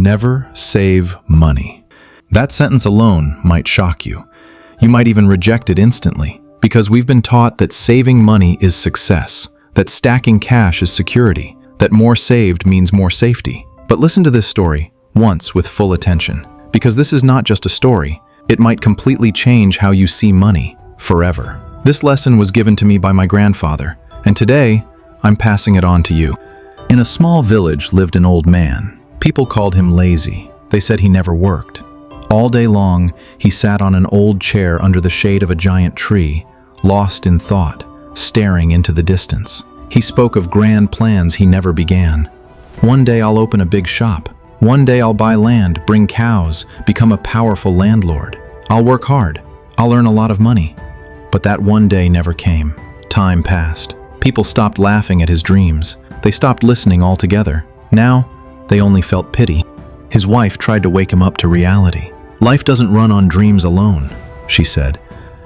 Never save money. That sentence alone might shock you. You might even reject it instantly, because we've been taught that saving money is success, that stacking cash is security, that more saved means more safety. But listen to this story once with full attention, because this is not just a story. It might completely change how you see money forever. This lesson was given to me by my grandfather, and today I'm passing it on to you. In a small village lived an old man. People called him lazy. They said he never worked. All day long, he sat on an old chair under the shade of a giant tree, lost in thought, staring into the distance. He spoke of grand plans he never began. One day I'll open a big shop. One day I'll buy land, bring cows, become a powerful landlord. I'll work hard. I'll earn a lot of money. But that one day never came. Time passed. People stopped laughing at his dreams. They stopped listening altogether. Now, they only felt pity. His wife tried to wake him up to reality. Life doesn't run on dreams alone, she said.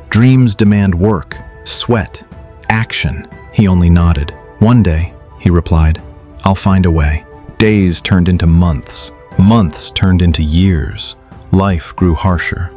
Dreams demand work, sweat, action. He only nodded. One day, he replied, I'll find a way. Days turned into months. Months turned into years. Life grew harsher.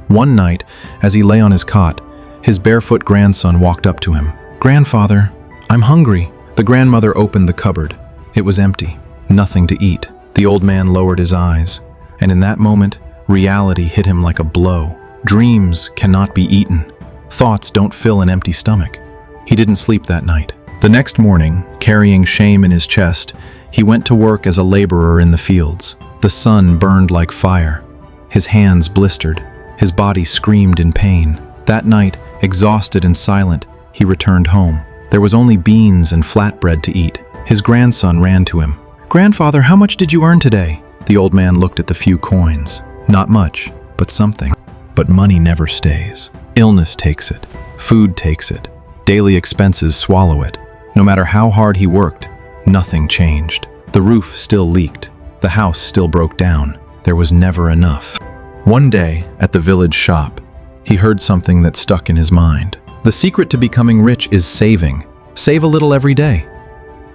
One night, as he lay on his cot, his barefoot grandson walked up to him. Grandfather, I'm hungry. The grandmother opened the cupboard. It was empty. Nothing to eat. The old man lowered his eyes, and in that moment, reality hit him like a blow. Dreams cannot be eaten. Thoughts don't fill an empty stomach. He didn't sleep that night. The next morning, carrying shame in his chest, he went to work as a laborer in the fields. The sun burned like fire. His hands blistered. His body screamed in pain. That night, exhausted and silent, he returned home. There was only beans and flatbread to eat. His grandson ran to him. Grandfather, how much did you earn today? The old man looked at the few coins. Not much, but something. But money never stays. Illness takes it. Food takes it. Daily expenses swallow it. No matter how hard he worked, nothing changed. The roof still leaked. The house still broke down. There was never enough. One day, at the village shop, he heard something that stuck in his mind. The secret to becoming rich is saving. Save a little every day.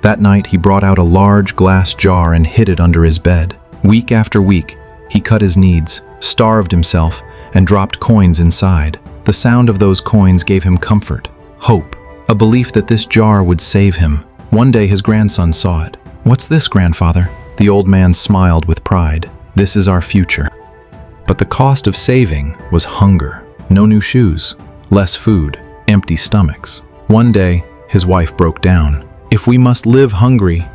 That night, he brought out a large glass jar and hid it under his bed. Week after week, he cut his needs, starved himself, and dropped coins inside. The sound of those coins gave him comfort, hope, a belief that this jar would save him. One day his grandson saw it. What's this, grandfather? The old man smiled with pride. This is our future. But the cost of saving was hunger. No new shoes, less food, empty stomachs. One day, his wife broke down. If we must live hungry,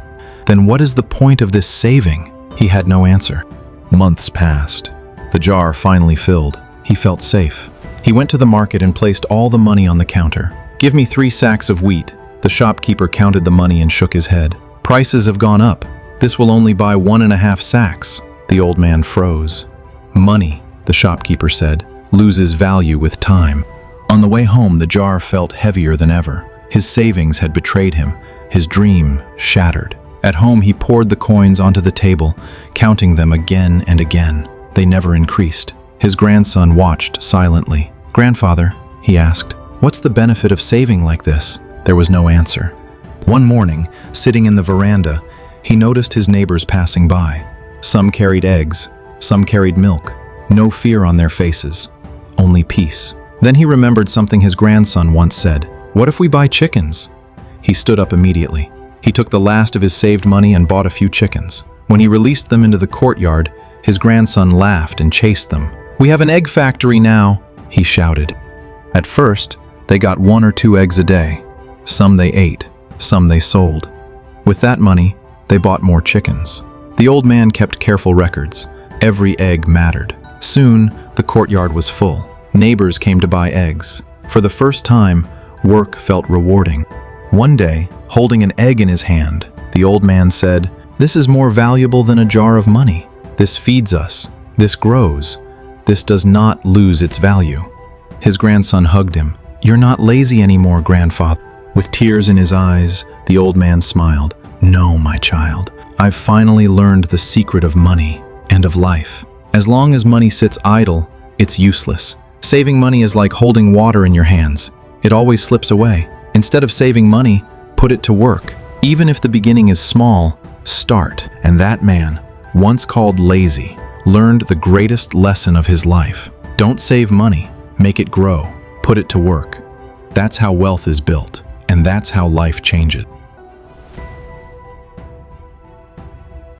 then what is the point of this saving? He had no answer. Months passed. The jar finally filled. He felt safe. He went to the market and placed all the money on the counter. Give me 3 sacks of wheat. The shopkeeper counted the money and shook his head. Prices have gone up. This will only buy 1.5 sacks. The old man froze. Money, the shopkeeper said, loses value with time. On the way home, the jar felt heavier than ever. His savings had betrayed him. His dream shattered. At home, he poured the coins onto the table, counting them again and again. They never increased. His grandson watched silently. Grandfather, he asked, what's the benefit of saving like this? There was no answer. One morning, sitting in the veranda, he noticed his neighbors passing by. Some carried eggs, some carried milk. No fear on their faces, only peace. Then he remembered something his grandson once said. What if we buy chickens? He stood up immediately. He took the last of his saved money and bought a few chickens. When he released them into the courtyard, his grandson laughed and chased them. We have an egg factory now, he shouted. At first, they got 1 or 2 eggs a day. Some they ate, some they sold. With that money, they bought more chickens. The old man kept careful records. Every egg mattered. Soon, the courtyard was full. Neighbors came to buy eggs. For the first time, work felt rewarding. One day, holding an egg in his hand, the old man said, "This is more valuable than a jar of money. This feeds us. This grows. This does not lose its value." His grandson hugged him. "You're not lazy anymore, grandfather." With tears in his eyes, the old man smiled. "No, my child. I've finally learned the secret of money and of life. As long as money sits idle, it's useless. Saving money is like holding water in your hands. It always slips away. Instead of saving money, put it to work. Even if the beginning is small, start." And that man once called lazy, learned the greatest lesson of his life. Don't save money, make it grow, put it to work. That's how wealth is built, and that's how life changes.